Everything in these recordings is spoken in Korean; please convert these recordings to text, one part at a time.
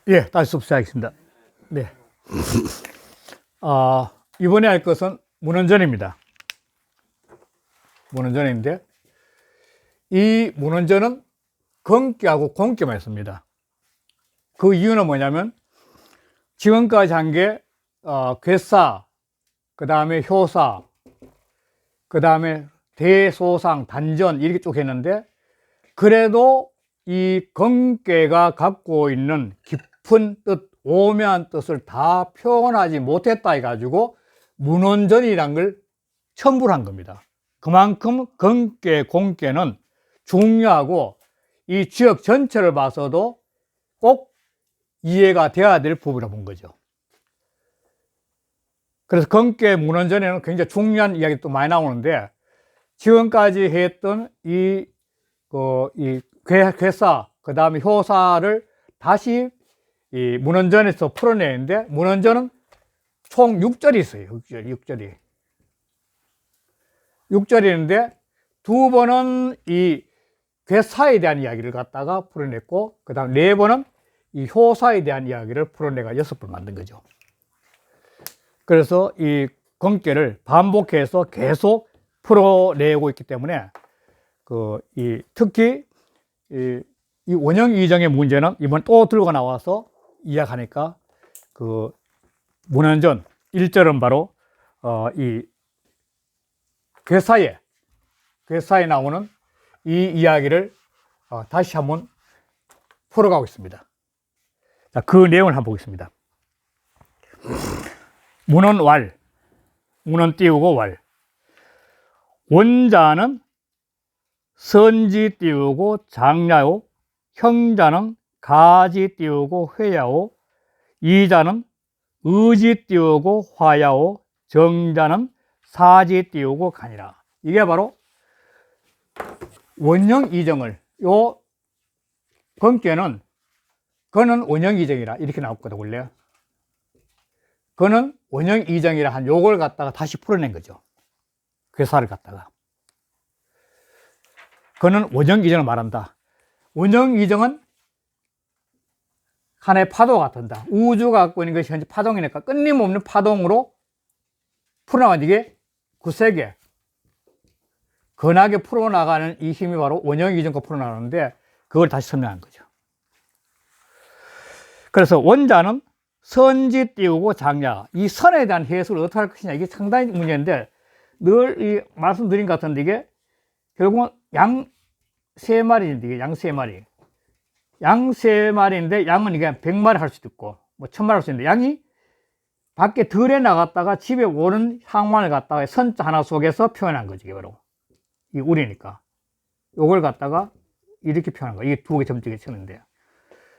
예, 다시 수업 시작하겠습니다. 네. 이번에 할 것은 문헌전입니다. 문헌전인데, 이 문헌전은 건기하고 공기만 있습니다. 그 이유는 뭐냐면, 지금까지 한 게, 괴사, 그 다음에 효사, 그 다음에 대소상, 단전, 이렇게 쭉 했는데, 그래도 이 건계가 갖고 있는 깊은 뜻, 오묘한 뜻을 다 표현하지 못했다 해가지고 문헌전이란 걸 첨부를 한 겁니다. 그만큼 건계, 공계는 중요하고 이 지역 전체를 봐서도 꼭 이해가 돼야 될 부분이라고 본 거죠. 그래서 건계 문헌전에는 굉장히 중요한 이야기 또 많이 나오는데, 지금까지 했던 이 괴사, 그 다음에 효사를 다시 이 문헌전에서 풀어내는데, 문헌전은 총 6절이 있어요. 6절이. 6절이는데, 두 번은 이 괴사에 대한 이야기를 갖다가 풀어냈고, 그 다음 네 번은 이 효사에 대한 이야기를 풀어내가 6번 만든 거죠. 그래서 이 건계를 반복해서 계속 풀어내고 있기 때문에, 특히 이 원형 이정의 문제는 이번 또 들고 나와서 이야기하니까, 문헌전 1절은 바로 이 괴사에 나오는 이 이야기를 다시 한번 풀어가고 있습니다. 자, 그 내용을 한번 보겠습니다. 문헌왈, 문헌 띄우고 왈. 원자는 선지 띄우고 장야오, 형자는 가지 띄우고 회야오, 이자는 의지 띄우고 화야오, 정자는 사지 띄우고 간이라. 이게 바로 원형 이정을, 요 건계는 그는 원형 이정이라 이렇게 나왔거든 원래. 그는 원형 이정이라 한 요걸 갖다가 다시 풀어낸 거죠. 괴사를 갖다가. 그는 원형 이정을 말한다. 원형 이정은 하나의 파도가 같은다. 우주가 갖고 있는 것이 현재 파동이니까 끊임없는 파동으로 풀어나가는 이게 구세계, 건하게 풀어나가는 이 힘이 바로 원형 이정과 풀어나가는데, 그걸 다시 설명한 거죠. 그래서 원자는 선지 띄우고 장야, 이 선에 대한 해석을 어떻게 할 것이냐, 이게 상당히 문제인데, 늘 말씀드린 것 같은데, 이게 결국은 양 세 마리인데, 이게 양 세 마리. 양 세 마리인데, 양은 이게 100마리 할 수도 있고, 뭐 1000마리 할 수 있는데, 양이 밖에 들에 나갔다가 집에 오는 상황을 갖다가 선자 하나 속에서 표현한 거지, 이게 바로. 이 우리니까. 요걸 갖다가 이렇게 표현한 거야. 이게 두 개 점찍이 치는데.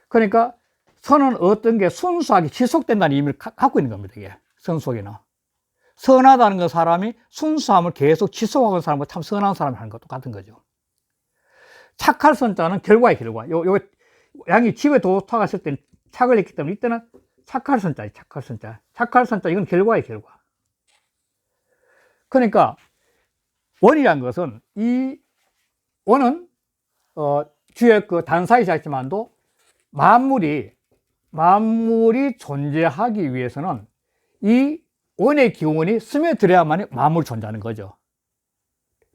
그러니까, 선은 어떤 게 순수하게 지속된다는 의미를 갖고 있는 겁니다, 이게. 선 속에는. 선하다는 건 사람이 순수함을 계속 지속하는 사람과 참 선한 사람이 하는 것도 같은 거죠. 착할 선자는 결과의 결과. 요 양이 집에 도착했을 때는 착을 했기 때문에 이때는 착할 선자, 착할 선자. 착할 선자, 이건 결과의 결과. 그러니까, 원이란 것은, 이 원은, 뒤에 단사이자 있지만도 만물이 존재하기 위해서는 이 원의 기운이 스며들어야만 만물이 존재하는 거죠.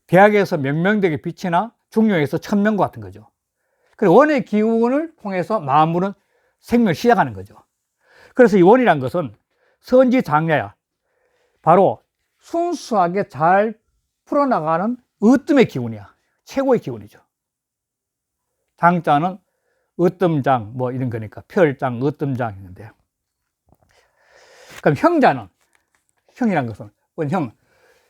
대학에서 명명되게 빛이나 중용에서 천명과 같은 거죠. 그래서 원의 기운을 통해서 만물은 생명을 시작하는 거죠. 그래서 이 원이란 것은 선지 장야야. 바로 순수하게 잘 풀어나가는 으뜸의 기운이야. 최고의 기운이죠. 장자는 으뜸장, 뭐 이런 거니까. 별장, 으뜸장 있는데. 그럼 형자는, 형이란 것은 원형.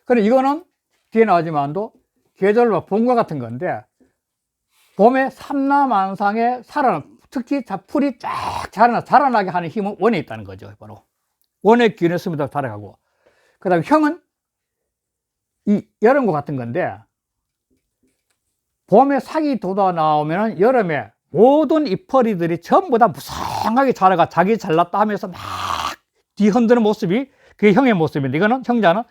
그래, 이거는 뒤에 나오지만도 계절과 봄과 같은 건데, 봄에 삼라만상에 특히 풀이 쫙 자라나게 하는 힘은 원에 있다는 거죠. 바로 원의 기운에 스며들어 자라가고, 그 다음에 형은 이 여름과 같은 건데, 봄에 싹이 돋아 나오면은 여름에 모든 잎퍼리들이 전부 다 무성하게 자라가 자기 잘났다 하면서 막 뒤흔드는 모습이 그게 형의 모습인데, 이거는 형자는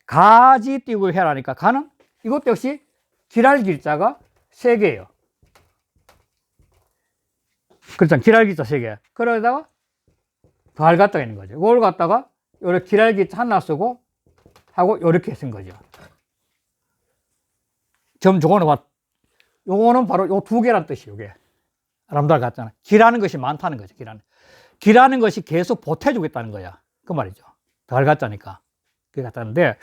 가지 띄우고 해라니까, 가는 이것 역시 길할 길자가 세 개예요. 그렇잖아. 기랄기자 3개. 그러다가 더할 갖다가 있는 거죠. 이걸 갖다가 요렇게 기랄기자 하나 쓰고 하고 요렇게 쓴 거죠. 점 저거는 요거는 바로 요 2개란 뜻이에요. 요게. 아람달 같잖아. 기라는 것이 많다는 거죠. 기라는 것이 계속 보태주겠다는 거야. 그 말이죠. 더할 갖자니까. 그게 같다는데,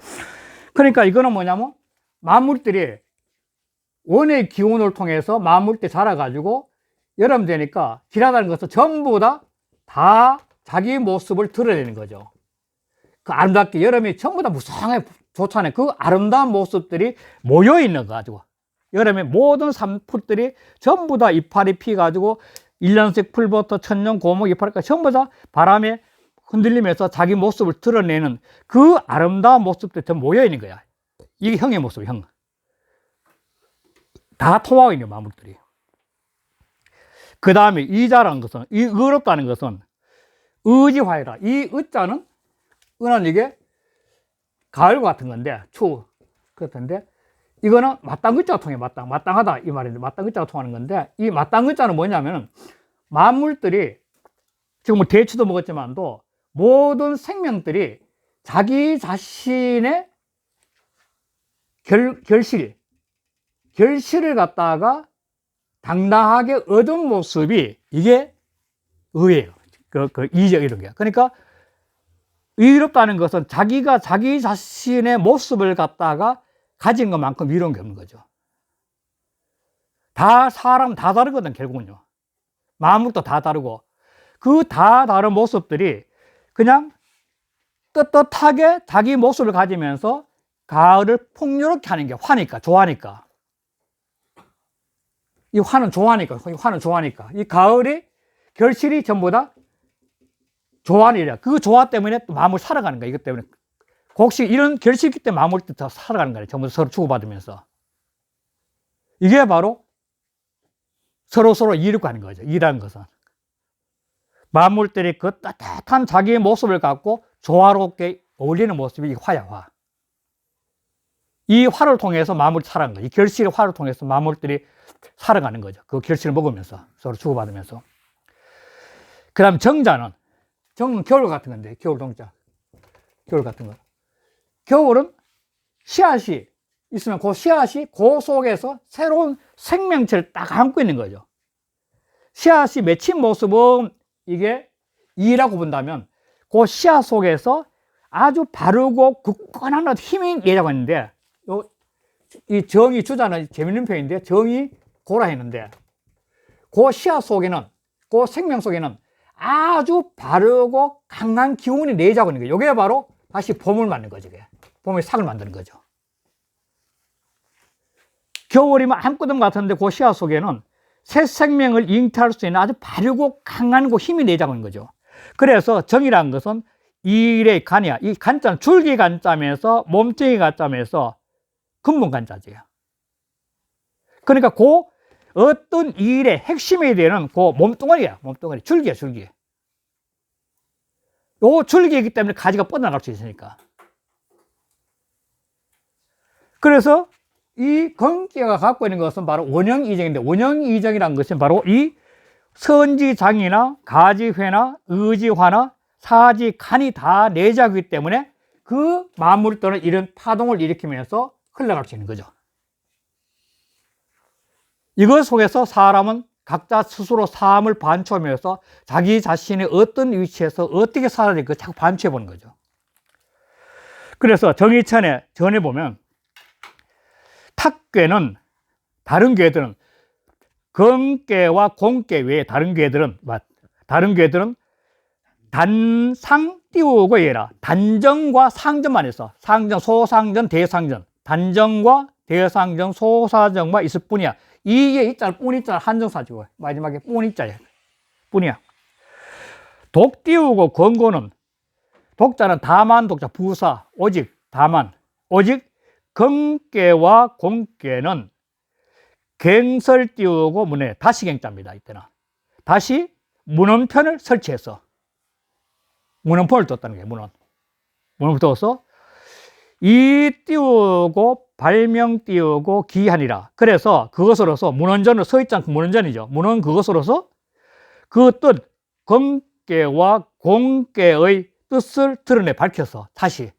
그러니까 이거는 뭐냐면 만물들이 원의 기운을 통해서 만물들이 자라가지고 여름 되니까 기라다는 것은 전부 다 자기 모습을 드러내는 거죠. 그 아름답게 여름이 전부 다 무성하게 좋잖아요. 그 아름다운 모습들이 모여있는 거 가지고 여름에 모든 산풀들이 전부 다 이파리 피가지고 일년색 풀부터 천년, 고목, 이파리까지 전부 다 바람에 흔들리면서 자기 모습을 드러내는 그 아름다운 모습들이 다 모여있는 거야. 이게 형의 모습이야, 형. 다 통하고 있는 만물들이. 그 다음에 이자라는 것은, 이 의롭다는 것은 의지화이라. 이 의자는, 의는 이게 가을과 같은 건데, 그렇던데, 이거는 마땅 의자가 통해, 마땅하다. 이 말인데, 마땅 의자가 통하는 건데, 이 마땅 의자는 뭐냐면은, 만물들이, 지금 뭐 대추도 먹었지만도, 모든 생명들이 자기 자신의 결실을 갖다가 당당하게 얻은 모습이 이게 의예요. 이적 이런 게. 그러니까 의롭다는 것은 자기가 자기 자신의 모습을 갖다가 가진 것만큼 위로운 게 없는 거죠. 사람 다 다르거든, 결국은요. 마음도 다 다르고. 그 다 다른 모습들이 그냥 떳떳하게 자기 모습을 가지면서 가을을 풍요롭게 하는 게 화니까, 좋아하니까. 이 화는 좋아하니까. 이 가을이 결실이 전부 다 좋아하는 일이야. 그 좋아 때문에 또 마음을 살아가는 거야. 이것 때문에. 혹시 이런 결실기 때문에 마음을 더 살아가는 거야. 전부 서로 주고받으면서. 이게 바로 서로 이롭게 하는 거죠. 이라는 것은. 만물들이 그 따뜻한 자기의 모습을 갖고 조화롭게 어울리는 모습이 이 화야, 화. 이 화를 통해서 마음을 살아가는 거죠. 이 결실의 화를 통해서 마물들이 살아가는 거죠. 그 결실을 먹으면서 서로 주고받으면서. 그 다음 정은 겨울 같은 건데, 겨울 동자. 겨울 같은 거. 겨울은 씨앗이 있으면 그 씨앗이 그 속에서 새로운 생명체를 딱 안고 있는 거죠. 씨앗이 맺힌 모습은 이게 이라고 본다면 그 씨앗 속에서 아주 바르고 굳건한 힘이 내자고 있는데, 이 정이 주자는 재밌는 표현인데, 정이 고라 했는데, 그 씨앗 속에는, 그 생명 속에는 아주 바르고 강한 기운이 내자고 있는 거예요. 이게 바로 다시 봄을 만드는 거죠. 봄의 삭을 만드는 거죠. 겨울이면 암구름 같은데 그 씨앗 속에는 새 생명을 잉태할 수 있는 아주 바르고 강한 그 힘이 내자고 있는 거죠. 그래서 정이라는 것은 일의 간이야. 이 간자는 줄기 간자면서 몸뚱이 간자면서 근본 간자지요. 그러니까 그 어떤 일의 핵심이 되는 그 몸뚱아리야. 몸뚱아리. 줄기야, 줄기. 요 줄기이기 때문에 가지가 뻗어나갈 수 있으니까. 그래서 이 건기가 갖고 있는 것은 바로 원형이정인데, 원형이정이라는 것은 바로 이 선지장이나 가지회나 의지화나 사지간이 다 내자이기 때문에 그 만물 또는 이런 파동을 일으키면서 흘러갈 수 있는 거죠. 이것 속에서 사람은 각자 스스로 삶을 반추하면서 자기 자신의 어떤 위치에서 어떻게 살아야 될까 자꾸 반추해 보는 거죠. 그래서 정의천에 전에 보면 탁괴는, 다른 괴들은 건괴와 공괴 외에 다른 괴들은 단상 띄우고 얘라. 단정과 상전만 해서 상전, 소상전, 대상전, 단정과 대상전, 소사정만 있을 뿐이야. 이게 있잖아, 뿐 있잖아, 한정사지고 마지막에 뿐 있자야, 뿐이야. 독 띄우고 건고는, 독자는 다만, 독자 부사, 오직, 다만, 오직 건괴와 공괴는 갱설 띄우고 문에 다시 갱자입니다. 이때는 다시 문헌편을 설치해서 문헌편을 뒀다는 거예요. 문헌을 둬서 이 띄우고 발명 띄우고 기하니라. 그래서 그것으로서 문헌전을 서 있지 않고 문헌전이죠. 문헌 그것으로서 그 뜻, 건깨와 공깨의 뜻을 드러내 밝혀서 다시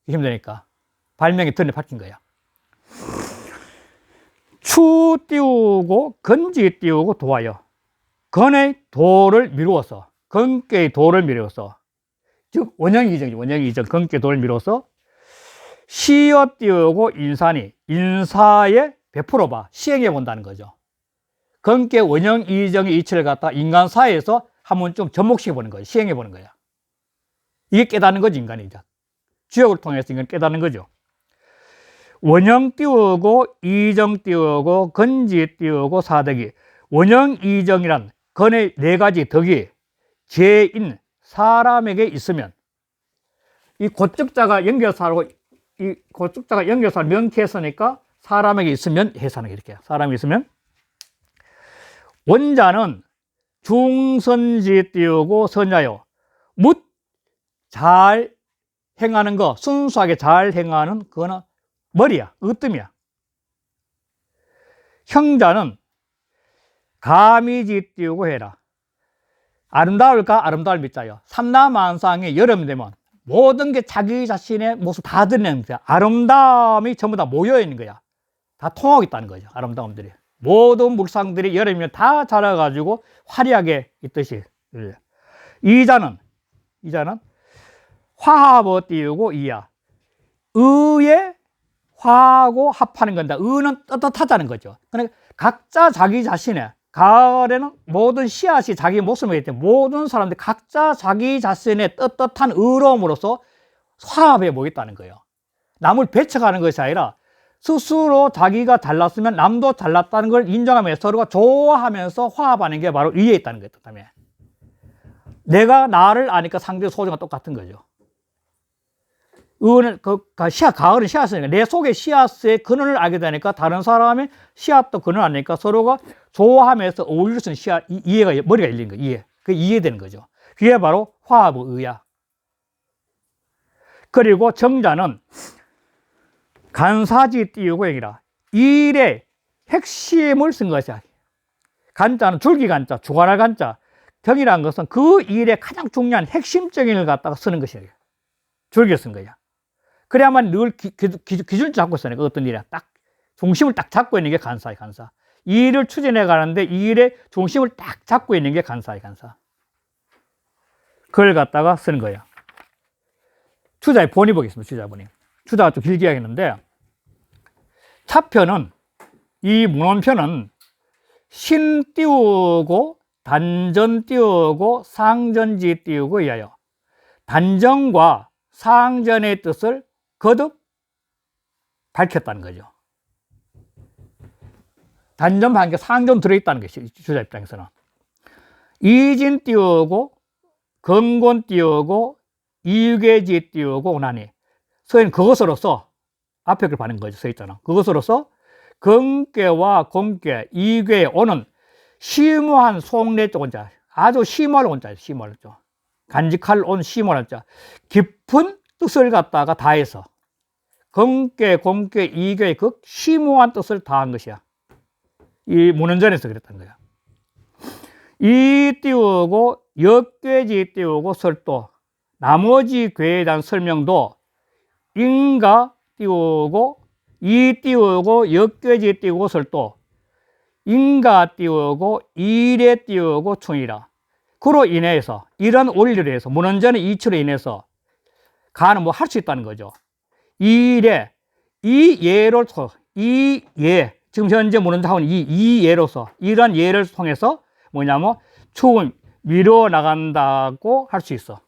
힘드니까 발명이 드러내 밝힌 거야. 추 띄우고 건지 띄우고 도하여 건의 도를 미루어서 건깨의 도를 미루어서 즉 원형이정이죠. 원형이정 건깨 도를 미루어서 시어 띄우고 인산이 인사에 베풀어 봐 시행해 본다는 거죠. 건깨 원형 이정의 이치를 갖다 인간 사회에서 한번 좀 접목시켜 보는 거예요. 시행해 보는 거야. 이게 깨닫는 거지 인간이죠. 주역을 통해서 인간 깨닫는 거죠. 원형 띄우고 이정 띄우고 건지 띄우고 사덕이 원형 이정이란 건의 네 가지 덕이 죄인 사람에게 있으면 이 고적자가 연결사하고 이 고적자가 연결사 명쾌했으니까 사람에게 있으면 해사는 이렇게 사람이 있으면 원자는 중선지 띄우고 선자요 묻 잘 행하는 거 순수하게 잘 행하는 그거는 머리야 으뜸이야. 형자는 감이지 띄우고 해라. 아름다울까 아름다울 밑자요. 삼라만상이 여름 되면 모든 게 자기 자신의 모습 다 드러내는 거야. 아름다움이 전부 다 모여 있는 거야. 다 통하고 있다는 거죠. 아름다움들이 모든 물상들이 여름이면 다 자라가지고 화려하게 있듯이. 이자는 화합어 띄우고 이야. 의에 화하고 합하는 건데 의는 떳떳하다는 거죠. 그러니까 각자 자기 자신의 가을에는 모든 씨앗이 자기 모습이기 때문에 모든 사람들이 각자 자기 자신의 떳떳한 의로움으로써 화합해 보겠다는 거예요. 남을 배척하는 것이 아니라 스스로 자기가 잘났으면 남도 잘났다는 걸 인정하면서 서로가 좋아하면서 화합하는 게 바로 의에 있다는 거예요. 그다음에 내가 나를 아니까 상대의 소중과 똑같은 거죠. 의는 가을은 씨앗이니까 내 속의 씨앗의 근원을 알게 되니까 다른 사람의 씨앗도 근원을 아니까 서로가 좋아하면서 어울릴 수 있는 씨앗 이해가 머리가 열리는 거예요. 이해. 그 이해되는 거죠. 그게 바로 화합의 의야. 그리고 정자는 간사지 띄우고 행이라. 일의 핵심을 쓴 것이야. 간자는 줄기간자, 주관할 간자. 정이라는 것은 그 일의 가장 중요한 핵심적인 걸 갖다가 쓰는 것이에요. 줄겨 쓴 거야. 그래야만 늘 기준을 잡고 있으니까 어떤 일이야. 딱 중심을 딱 잡고 있는 게 간사야, 간사. 이 일을 추진해 가는데 이 일의 중심을 딱 잡고 있는 게 간사야, 간사. 그걸 갖다가 쓰는 거야. 추자의 본이 보겠습니다. 추자 본이. 추자가 좀 길게 하겠는데 차편은 이 문원편은 신 띄우고 단전 띄우고 상전지 띄우고 이하여 단전과 상전의 뜻을 거듭 밝혔다는 거죠. 단전 반개 상전 들어있다는 것이 주자 입장에서는 이진 띄우고 건곤 띄우고 이괴지 띄우고 오나니 서인 그것으로서 앞에 걸 받는 거죠. 서 있잖아. 그것으로서 건괴와 공괴 이괴 오는 심오한 속내 쪽 원자 아주 심오할 원자예요. 심오할 쪽 간직할 온 심오할 자 깊은 뜻을 갖다가 다해서 건괴, 공괴, 이괴의 그 심오한 뜻을 다한 것이야. 이 문헌전에서 그랬던 거야. 이 띄우고 역괴지 띄우고 설도 나머지 괴에 대한 설명도 인가 띄우고 이 띄우고 역괴지 띄우고 설도 인가 띄우고 일에 띄우고 충이라. 그로 인해서 이런 원리로 해서 문헌전의 이치로 인해서 가는 뭐 할 수 있다는 거죠. 이 일에 이 예로서 이 예 지금 현재 문헌하고는 이 예로서 이런 예를 통해서 뭐냐면 추운 미뤄 나간다고 할 수 있어.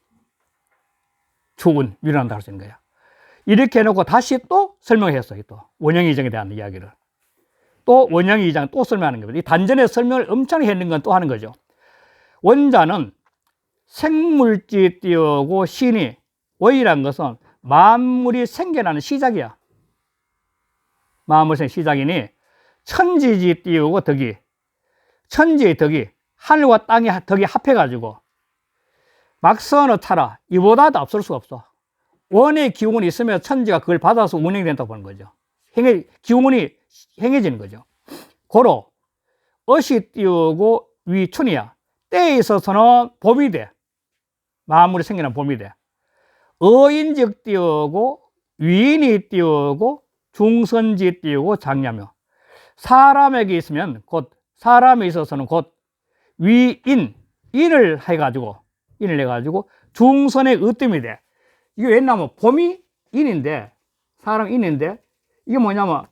추운 미뤄 나간다고 할 수 있는 거야. 이렇게 해놓고 다시 또 설명했어요. 또 원형이정에 대한 이야기를 또 원형이정 또 설명하는 겁니다. 이 단전의 설명을 엄청 했는 건 또 하는 거죠. 원자는 생물지 띄우고 신이 원이라는 것은 만물이 생겨나는 시작이야. 만물이 생겨나는 시작이니 천지지 띄우고 덕이 천지의 덕이 하늘과 땅의 덕이 합해가지고 막선어 차라 이보다도 앞설 수가 없어. 원의 기운이 있으면 천지가 그걸 받아서 운행이 된다고 보는 거죠. 기운이 행해지는 거죠. 고로 어시 띄우고 위춘이야. 때에 있어서는 봄이 돼. 만물이 생기는 봄이 돼. 어인즉 띄우고 위인이 띄우고 중선지 띄우고 장냐며 사람에게 있으면 곧 사람에 있어서는 곧 위인 인을 해가지고 중선의 으뜸이 돼. 이게 왜냐면 봄이 인인데 사람 인인데 이게 뭐냐면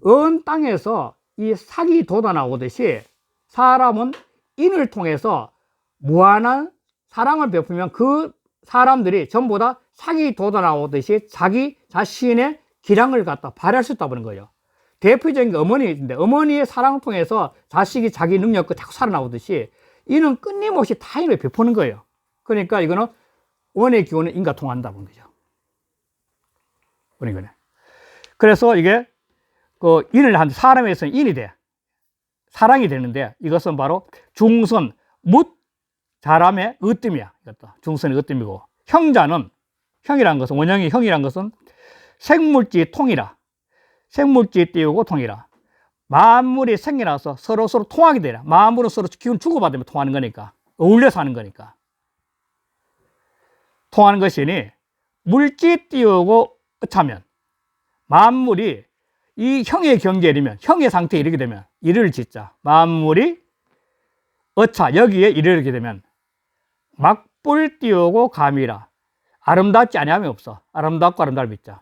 언 땅에서 이 삭이 돋아나오듯이 사람은 인을 통해서 무한한 사랑을 베풀면 그 사람들이 전부 다 삭이 돋아나오듯이 자기 자신의 기량을 갖다 발휘할 수 있다고 하는 거예요. 대표적인 게 어머니인데 어머니의 사랑을 통해서 자식이 자기 능력을 자꾸 살아나오듯이 이는 끊임없이 타인을 베푸는 거예요. 그러니까 이거는 원의 기운은 인과 통한다는 거죠. 그래서 이게 그 인을 한 사람에서는 인이 돼. 사랑이 되는데 이것은 바로 중선 묻 자람의 으뜸이야. 이것도 중선의 으뜸이고 형자는 형이란 것은 원형이 형이란 것은 생물지 통이라. 생물지 띄우고 통이라. 만물이 생겨나서 서로 통하게 되라. 만물은 서로 기운 주고받으면 통하는 거니까. 어울려서 하는 거니까. 통하는 것이니 물지 띄우고 차면 만물이 이 형의 경계에 이르면 형의 상태에 이르게 되면 이를 짓자. 만물이 어차 여기에 이르게 되면 막불 띄우고 감이라. 아름답지 아니함이 없어. 아름답고 아름다움이 있자.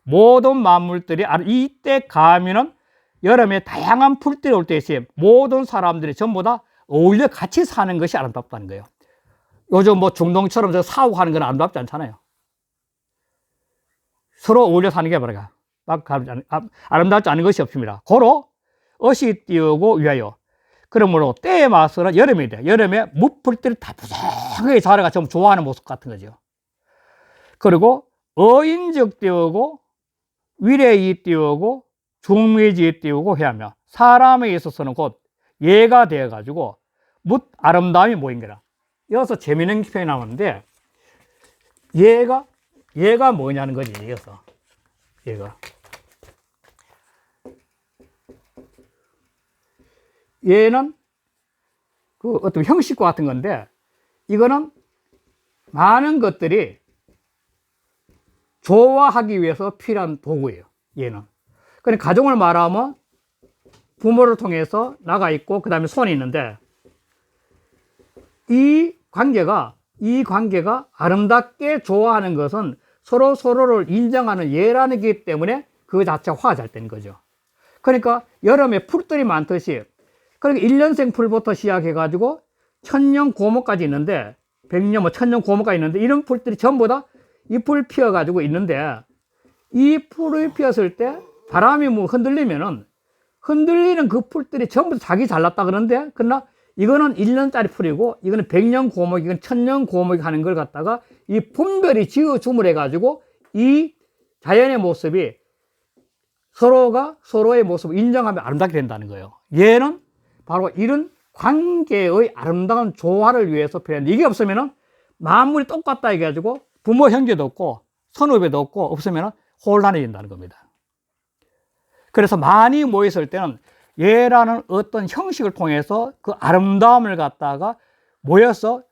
모든 만물들이 이때 감이는 여름에 다양한 풀들이 올 때 있어요. 모든 사람들이 전부 다 어울려 같이 사는 것이 아름답다는 거예요. 요즘 뭐 중동처럼 사고 하는 건 아름답지 않잖아요. 서로 어울려 사는 게 바로 아름답지 않은 것이 없습니다. 고로 어시 띄우고 위하여. 그러므로 때에 맞서는 여름이 돼. 여름에 무풀들이 다 부석하게 자라가 좀 좋아하는 모습 같은 거죠. 그리고 어인즉 띄우고 위례이 띄우고 중미지 띄우고 해하며 사람에 있어서는 곧 예가 되어가지고 묻 아름다움이 모인 거라. 여기서 재미있는 표현이 나오는데 예가 뭐냐는 거지. 여기서 얘는 그 어떤 형식과 같은 건데 이거는 많은 것들이 조화하기 위해서 필요한 도구예요. 얘는. 그러니까 가정을 말하면 부모를 통해서 나가 있고 그 다음에 손이 있는데 이 관계가 아름답게 조화하는 것은 서로를 인정하는 예라는 기 때문에 그 자체가 화가 잘 되는 거죠. 그러니까 여름에 풀들이 많듯이 그러니까 1년생 풀부터 시작해가지고 천년 고목까지 있는데 100년 뭐 천년 고목까지 있는데 이런 풀들이 전부 다 잎을 피어가지고 있는데 이 풀이 피었을 때 바람이 뭐 흔들리면은 흔들리는 그 풀들이 전부 자기 잘났다 그러는데 그러나 이거는 1년짜리 풀이고 이거는 100년 고목, 이건 천년 고목이 하는 걸 갖다가 이 분별이 지어 주물해 가지고 이 자연의 모습이 서로가 서로의 모습을 인정하면 아름답게 된다는 거예요. 얘는 바로 이런 관계의 아름다운 조화를 위해서 표현한 이게 없으면은 만물이 똑같다 해가지고 부모 형제도 없고 선후배도 없고 없으면은 혼란해진다는 겁니다. 그래서 많이 모였을 때는 얘라는 어떤 형식을 통해서 그 아름다움을 갖다가 모여서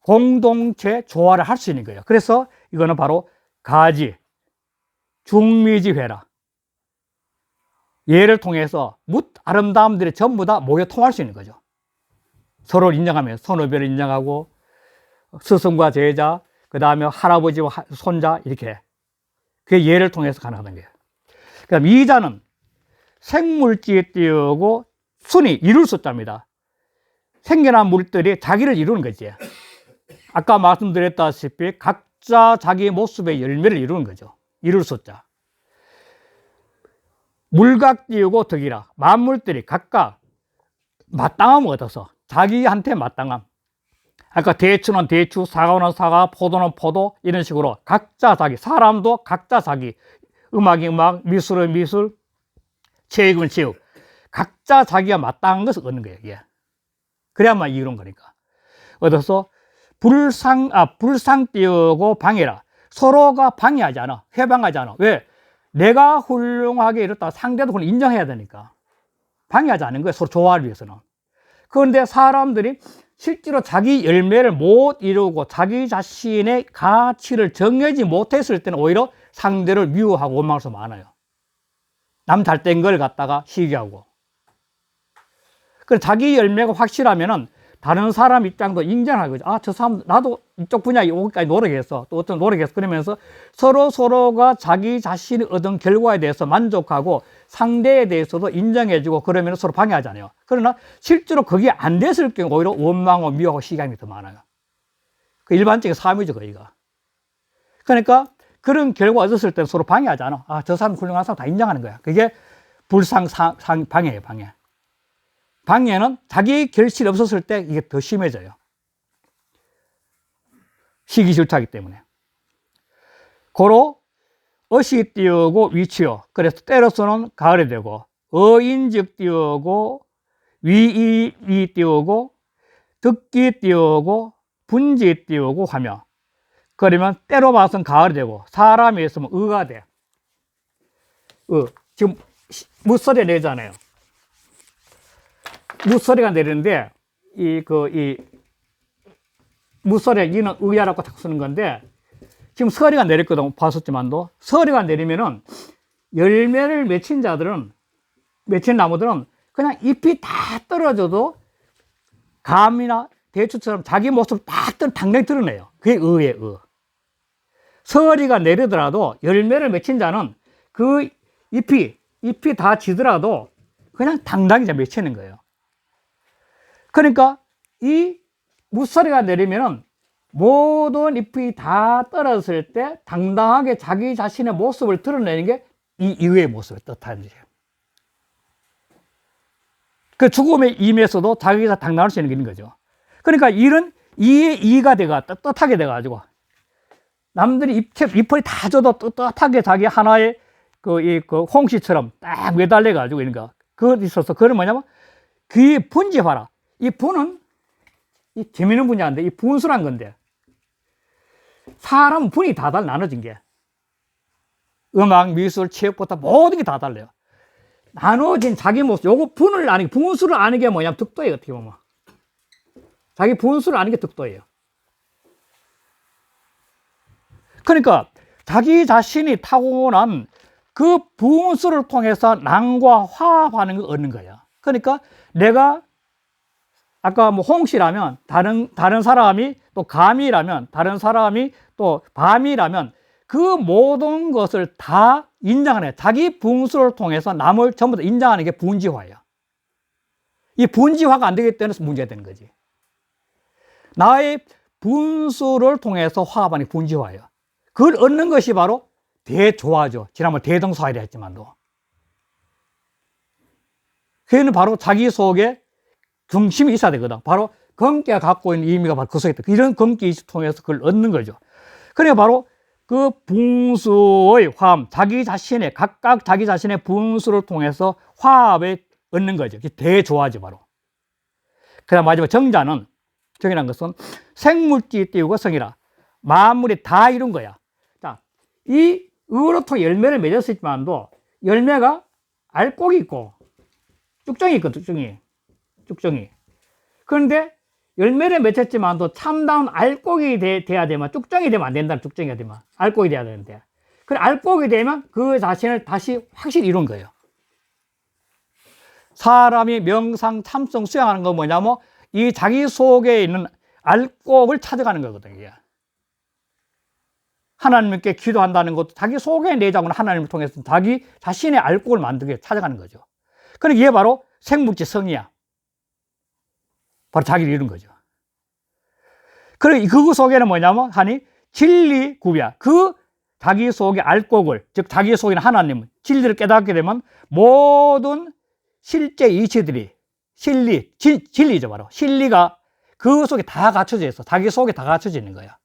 공동체 조화를 할 수 있는 거예요. 그래서 이거는 바로 가지, 중미지회라. 얘를 통해서 묻 아름다움들이 전부 다 모여 통할 수 있는 거죠. 서로를 인정하며 선후배를 인정하고 스승과 제자, 그 다음에 할아버지와 손자 이렇게 그게 얘를 통해서 가능하다는 거예요. 그다음 이자는 생물지에 띄우고 순이 이룰 숫자입니다. 생겨난 물들이 자기를 이루는 거지. 아까 말씀드렸다시피 각자 자기 모습의 열매를 이루는 거죠. 이룰 숫자. 물각 띄우고 덕이라. 만물들이 각각 마땅함을 얻어서 자기한테 마땅함. 아까 대추는 대추, 사과는 사과, 포도는 포도 이런 식으로 각자 자기, 사람도 각자 자기, 음악이 음악, 미술은 미술, 체육은 체육. 각자 자기가 마땅한 것을 얻는 거예요. 예. 그래야만 이루는 거니까. 얻어서 불상 띄우고 방해라. 서로가 방해하지 않아. 회방하지 않아. 왜? 내가 훌륭하게 이렇다 상대도 그걸 인정해야 되니까. 방해하지 않는 거예요. 서로 조화를 위해서는. 그런데 사람들이 실제로 자기 열매를 못 이루고 자기 자신의 가치를 정하지 못했을 때는 오히려 상대를 미워하고 원망할 수 많아요. 남 잘 된 걸 갖다가 시기하고. 그래서 자기 열매가 확실하면은 다른 사람 입장도 인정하는 거죠. 아, 저 사람, 나도 이쪽 분야에 오기까지 노력했어. 또 어떤 노력했어. 그러면서 서로가 자기 자신이 얻은 결과에 대해서 만족하고 상대에 대해서도 인정해주고 그러면 서로 방해하잖아요. 그러나 실제로 그게 안 됐을 경우 오히려 원망하고 미워하고 시기함이 더 많아요. 그 일반적인 삶이죠, 거기가. 그러니까 그런 결과 얻었을 때 서로 방해하잖아. 아, 저 사람 훌륭한 사람 다 인정하는 거야. 그게 방해예요, 방해. 방해는 자기 결실이 없었을 때 이게 더 심해져요. 시기질투하기 때문에. 고로 어시 띄우고 위치요. 그래서 때로서는 가을이 되고 어인즉 띄우고 위이 띄우고 듣기 띄우고 분지 띄우고 하며 그러면 때로 봐서는 가을이 되고 사람이 있으면 의가 돼. 지금 무소리 내잖아요. 무소리가 내리는데 이 무소리 이는 의야라고 자꾸 쓰는 건데 지금 서리가 내렸거든. 봤었지만도 서리가 내리면은 열매를 맺힌 자들은 맺힌 나무들은 그냥 잎이 다 떨어져도 감이나 대추처럼 자기 모습을 딱 당당히 드러내요. 그게 의예요. 서리가 내리더라도 열매를 맺힌 자는 그 잎이 다 지더라도 그냥 당당히 맺히는 거예요. 그러니까 이 무서리가 내리면은 모든 잎이 다 떨어졌을 때 당당하게 자기 자신의 모습을 드러내는 게 이 이후의 모습을 뜻하는 거예요. 그 죽음의 임에서도 자기가 당당할 수 있는 거죠. 그러니까 이런 이의 이가 떳떳하게 돼가지고 남들이 잎을 다 줘도 떳떳하게 자기 하나의 그 홍시처럼 딱 매달려가지고 이런 거. 그거 있어서 그건 뭐냐면 그 분지 봐라. 이 분은 이 재미있는 분야인데 이 분수란 건데 사람은 분이 다 나눠진 게 음악, 미술, 체육부터 모든 게 다 달라요. 나눠진 자기 모습, 요거 분을 아는 게 분수를 아는 게 뭐냐면 득도예요. 어떻게 보면 자기 분수를 아는 게 득도예요. 그러니까 자기 자신이 타고난 그 분수를 통해서 낭과 화합하는 걸 얻는 거예요. 그러니까 내가 아까 뭐 홍시라면 다른 사람이 또 감이라면 다른 사람이 또 밤이라면 그 모든 것을 다 인정하는 거예요. 자기 분수를 통해서 남을 전부 다 인정하는 게 분지화예요. 이 분지화가 안 되기 때문에 문제가 되는 거지. 나의 분수를 통해서 화합하는 게 분지화예요. 그걸 얻는 것이 바로 대조화죠. 지난번 대동사이라 했지만도. 그는 바로 자기 속에 중심이 있어야 되거든. 바로 검기가 갖고 있는 의미가 바로 그 속에 있다. 이런 검기 이식을 통해서 그걸 얻는 거죠. 그러니까 바로 그 분수의 화합, 각각 자기 자신의 분수를 통해서 화합을 얻는 거죠. 대조화지 바로. 그 다음 마지막 정자는, 정이라는 것은 생물지 띄우고 성이라. 만물이 다 이룬 거야. 자, 이 의로 통해 열매를 맺었지만도 열매가 알곡이 있고 쭉정이 있거든, 쭉정이. 그런데 열매를 맺혔지만도 참다운 알곡이 돼야 되면, 쭉정이 되면 안 된다. 쭉정이가 되면 알곡이 돼야 되는데, 그 알곡이 되면 그 자신을 다시 확실히 이룬 거예요. 사람이 명상 참성 수양하는 건 뭐냐면 이 자기 속에 있는 알곡을 찾아가는 거거든요. 하나님께 기도한다는 것도 자기 속에 내장으로 하나님을 통해서 자기 자신의 알곡을 만들게 찾아가는 거죠. 그러니까 이게 바로 생물지 성이야. 바로 자기를 이룬 거죠. 그리고 그 속에는 뭐냐면 진리 구비야. 그 자기 속의 알곡을, 즉 자기 속에 있는 하나님, 진리를 깨닫게 되면 모든 실제 이치들이 진리죠. 바로 진리가 그 속에 다 갖춰져 있어. 자기 속에 다 갖춰져 있는 거야.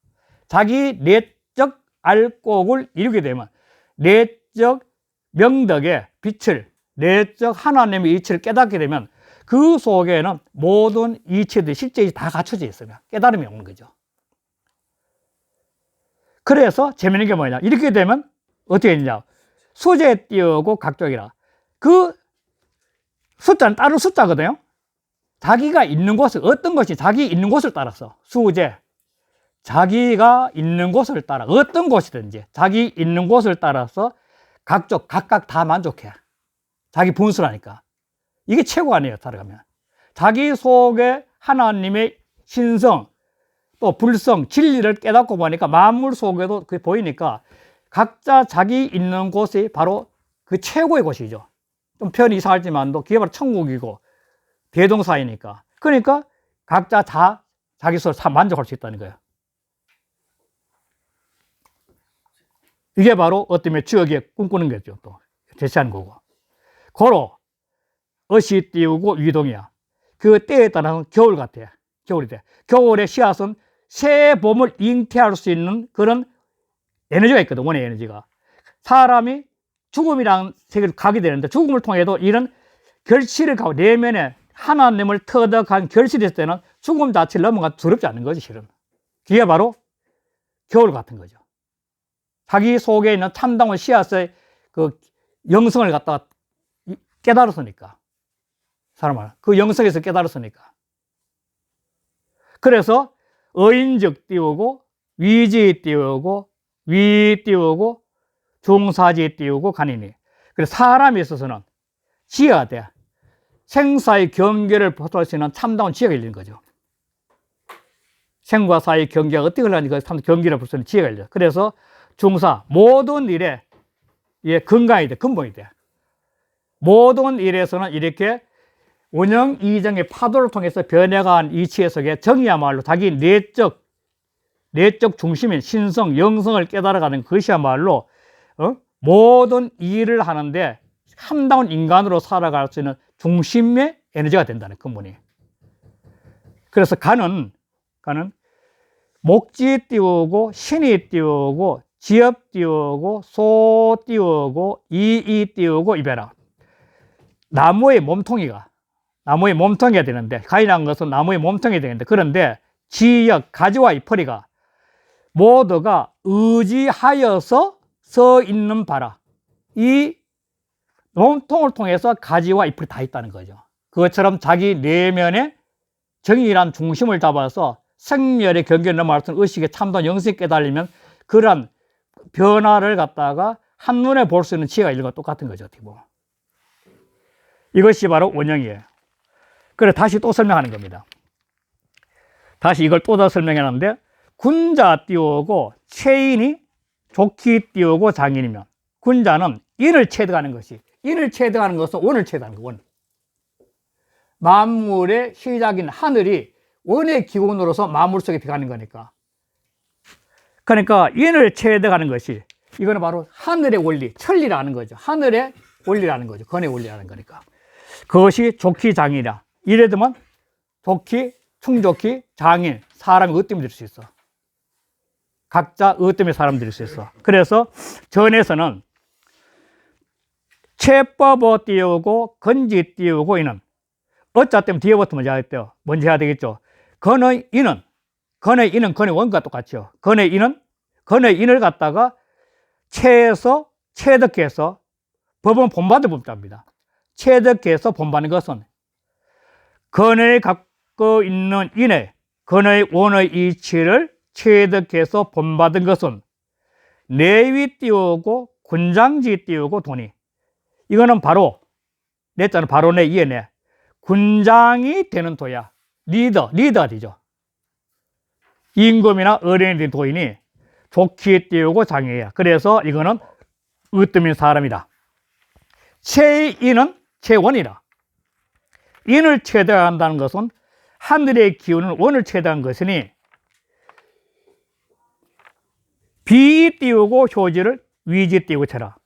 자기 내적 알곡을 이루게 되면 내적 명덕의 빛을, 내적 하나님의 이치를 깨닫게 되면 그 속에는 모든 이치들이 실제 다 갖춰져 있어요. 깨달음이 오는 거죠. 그래서 재밌는 게 뭐냐, 이렇게 되면 어떻게 되냐, 수제 띄우고 각족이라. 그 숫자는 다른 숫자거든요. 자기가 있는 곳을, 어떤 것이 자기 있는 곳을 따라서, 수제, 자기가 있는 곳을 따라, 어떤 곳이든지 자기 있는 곳을 따라서 각각 다 만족해. 자기 분수라니까. 이게 최고 아니에요, 살아가면. 자기 속에 하나님의 신성, 또 불성, 진리를 깨닫고 보니까 만물 속에도 그게 보이니까 각자 자기 있는 곳이 바로 그 최고의 곳이죠. 좀 표현이 이상하지만도 그게 바로 천국이고 대동사이니까. 그러니까 각자 다 자기 스스로 만족할 수 있다는 거예요. 이게 바로 어떤 지역에 꿈꾸는 거죠. 또 제시하는 거고. 고로 어시 띄우고 위동이야. 그 때에 따라서는 겨울 같아. 겨울이 돼. 겨울의 씨앗은 새 봄을 잉태할 수 있는 그런 에너지가 있거든. 원의 에너지가. 사람이 죽음이라는 세계를 가게 되는데 죽음을 통해도 이런 결실을 가고 내면에 하나님을 터득한 결실이 있을 때는 죽음 자체를 넘어가 두렵지 않는 거지, 실은. 그게 바로 겨울 같은 거죠. 자기 속에 있는 참다운 씨앗의 그 영성을 갖다가 깨달았으니까. 사람을. 그 영성에서 깨달았으니까. 그래서 어인즉 띄우고, 위지 띄우고, 위 띄우고, 중사지 띄우고, 간이니. 그래서 사람에 있어서는 지혜가 돼. 생사의 경계를 벗어날 수 있는 참다운 지혜가 있는 거죠. 생과 사의 경계가 어떻게 흘러가는지 그 경계를 벗어날 수 있는 지혜가 있죠. 그래서 중사, 모든 일에 근간이 돼, 근본이 돼. 모든 일에서는 이렇게 원형 이정의 파도를 통해서 변해간 이치에 속에 정이야말로 자기 내적 중심인 신성, 영성을 깨달아가는 것이야말로 모든 일을 하는데 참다운 인간으로 살아갈 수 있는 중심의 에너지가 된다는 근본이. 그래서 간은 목지 띄우고, 신이 띄우고, 지엽 띄우고, 소 띄우고, 이이 띄우고, 이배라. 나무의 몸통이가 되는데, 간이라는 것은 나무의 몸통이 되는데, 그런데 지역, 가지와 이파리가 모두가 의지하여서 서 있는 바라. 이 몸통을 통해서 가지와 잎이 다 있다는 거죠. 그것처럼 자기 내면에 정의란 중심을 잡아서 생멸의 경계를 넘어갈 수 있는 의식의 참된 영성이 깨달으면 그러한 변화를 갖다가 한눈에 볼 수 있는 지혜가 있는 것 똑같은 거죠. 어떻게 보면. 이것이 바로 원형이에요. 그래 다시 또 설명하는 겁니다. 다시 이걸 또 더 설명하는데, 군자 띄우고 체인이 좋기 띄우고 장인이면, 군자는 인을 체득하는 것이, 인을 체득하는 것은 원을 체득하는 거, 원. 만물의 시작인 하늘이 원의 기운으로서 만물 속에 들어가는 거니까. 그러니까 인을 체득하는 것이, 이거는 바로 하늘의 원리, 천리라는 거죠. 하늘의 원리라는 거죠. 건의 원리라는 거니까. 그것이 좋기 장인이라. 이래 되면 좋기, 충좋기, 장인, 사람이 으뜸이 될 수 있어. 각자 으뜸의 사람 될 수 있어. 그래서 전에서는 체법어 띄우고 건지 띄우고 이는, 어짜 때문에 뒤에부터 먼저 하겠대요. 먼저 해야 되겠죠. 건의 인은 건의 원과 똑같죠. 건의 인을 갖다가 체득해서 법은 본받을 법답니다. 체득해서 본받는 것은 건의 갖고 있는 인의 건의 원의 이치를 체득해서 본받은 것은 내위 띄우고 군장지 띄우고 돈이. 이거는 바로 내자는 바로 내 이해 내 군장이 되는 도야. 리더가 되죠. 임금이나 어린이 된 도인이 좋게 띄우고 장애야. 그래서 이거는 으뜸인 사람이다. 체인은 체원이라. 인을 체득한다는 것은 하늘의 기운은 원을 체득한 것이니, 비 띄우고 효지를 위지 띄우고 체라.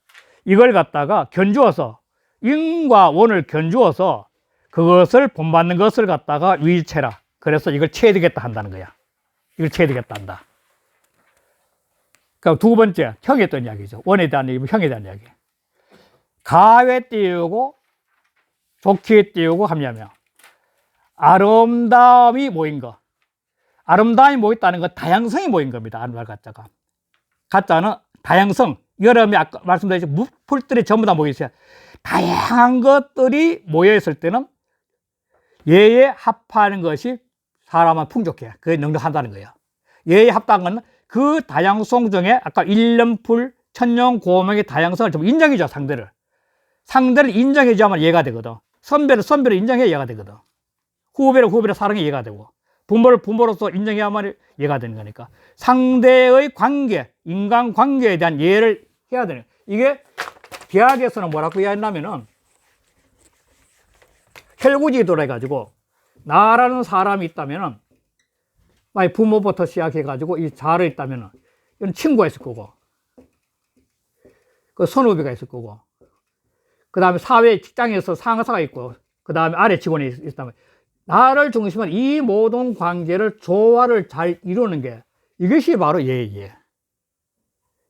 이걸 갖다가 견주어서, 인과 원을 견주어서 그것을 본받는 것을 갖다가 위체라. 그래서 이걸 체득했다 한다는 거야. 이걸 체득했다 한다. 그러니까 두 번째, 형에 했던 이야기죠. 원에 대한 얘기, 형에 대한 이야기. 가외 띄우고 좋게 띄우고 하냐면, 아름다움이 모인 거. 아름다움이 모였다는 건 다양성이 모인 겁니다. 아름다움 가짜가. 가짜는 다양성. 여러분이 아까 말씀드렸죠. 풀들이 전부 다 모여 있어요. 다양한 것들이 모여 있을 때는 예에 합하는 것이 사람은 풍족해. 그게 능력한다는 거야. 예에 합다는 건 그 다양성 중에 아까 일념풀, 천년, 고명의 다양성을 좀 인정해줘, 상대를. 상대를 인정해줘야만 예가 되거든. 선배를 인정해야 예가 되거든. 후배를 사랑해 예가 되고. 부모를 부모로서 인정해야만 예가 되는 거니까. 상대의 관계, 인간관계에 대한 예를 해야 되는 거야. 이게 대학에서는 뭐라고 이야기하냐면은 혈구지도라 해가지고 나라는 사람이 있다면은 만약 부모부터 시작해가지고 이 자를 있다면은 이건 친구가 있을 거고 그 선후배가 있을 거고 그 다음에 사회 직장에서 상사가 있고 그 다음에 아래 직원이 있다면 나를 중심으로 이 모든 관계를 조화를 잘 이루는 게 이것이 바로 예의예요.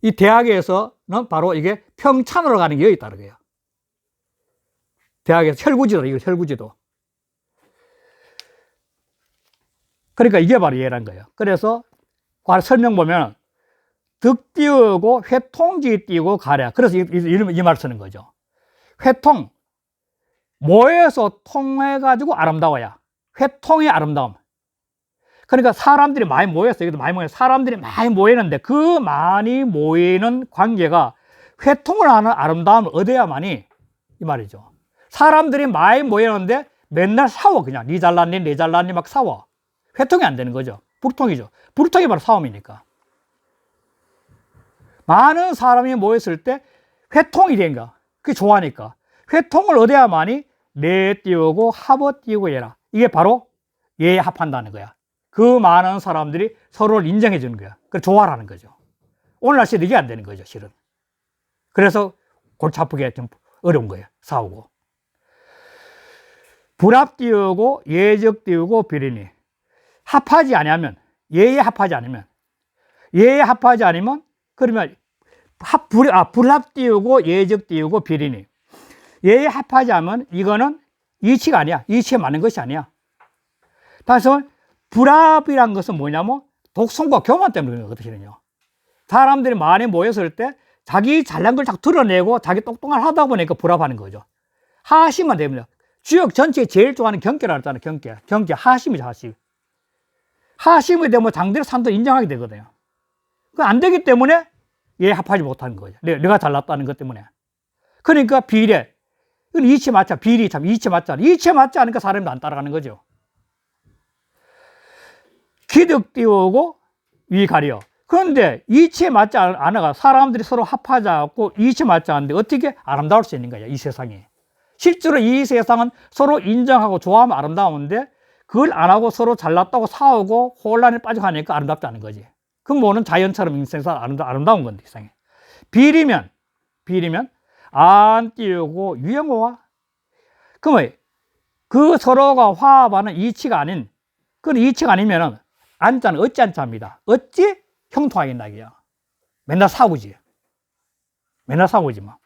이 대학에서는 바로 이게 평찬으로 가는 게 여기 있다는 거예요. 대학에서 혈구지도, 이거 혈구지도. 그러니까 이게 바로 예란 거예요. 그래서 설명 보면 득 띄우고 회통지 띄우고 가랴. 그래서 이 말 쓰는 거죠. 회통, 모여서 통해가지고 아름다워야. 회통의 아름다움. 그러니까 사람들이 많이 모였어요. 여기도 많이 모여. 사람들이 많이 모이는데 그 많이 모이는 관계가 회통을 하는 아름다움을 얻어야만이 이 말이죠. 사람들이 많이 모였는데 맨날 싸워. 그냥 니 잘났니 내 잘났니 막 싸워. 회통이 안 되는 거죠. 불통이죠. 불통이 바로 싸움이니까. 많은 사람이 모였을 때 회통이 된가. 그게 좋아하니까. 회통을 얻어야만이 내 띄우고 합어 띄우고 얘라. 이게 바로 예에 합한다는 거야. 그 많은 사람들이 서로를 인정해 주는 거야. 그래서 조화라는 거죠. 오늘날 시대 이게 안 되는 거죠, 실은. 그래서 골치 아프게 좀 어려운 거예요. 싸우고. 불합 띄우고 예적 띄우고 비리니. 합하지 않으면, 예에 합하지 않으면, 그러면 불합 띄우고 예적 띄우고 비리니. 예에 합하지 않으면 이거는 이치가 아니야. 이치에 맞는 것이 아니야. 다시 말해, 불합이란 것은 뭐냐면 독성과 교만 때문에 그런 거거든요. 사람들이 많이 모였을 때 자기 잘난 걸 자꾸 드러내고 자기 똑똑한 하다 보니까 불합하는 거죠. 하심만 되면 지역 전체에 제일 좋아하는 경계라고 했잖아요. 경계. 하심이죠, 하심. 하심이 되면 장대를 산도 인정하게 되거든요. 안 되기 때문에 얘 합하지 못하는 거죠. 내가 잘났다는 것 때문에. 그러니까 비례. 이건 이치 맞자. 비리 참 이치 맞자. 이치 맞지 않으니까 사람도 안 따라가는 거죠. 기득 띄우고 위 가려. 그런데 이치에 맞지 않아가 사람들이 서로 합하지 않고 이치에 맞지 않는데 어떻게 아름다울 수 있는 거야, 이 세상이. 실제로 이 세상은 서로 인정하고 좋아하면 아름다운데 그걸 안 하고 서로 잘났다고 싸우고 혼란에 빠져가니까 아름답지 않은 거지. 그 뭐는 자연처럼 인생에서 아름다운 건데, 이상해. 비리면 안 띄우고 유영호와. 그러면 그 서로가 화합하는 이치가 아닌, 그건 이치가 아니면은 안자는 어찌 안자입니다. 어찌 형통하겠나, 이게요. 맨날 싸우지. 막.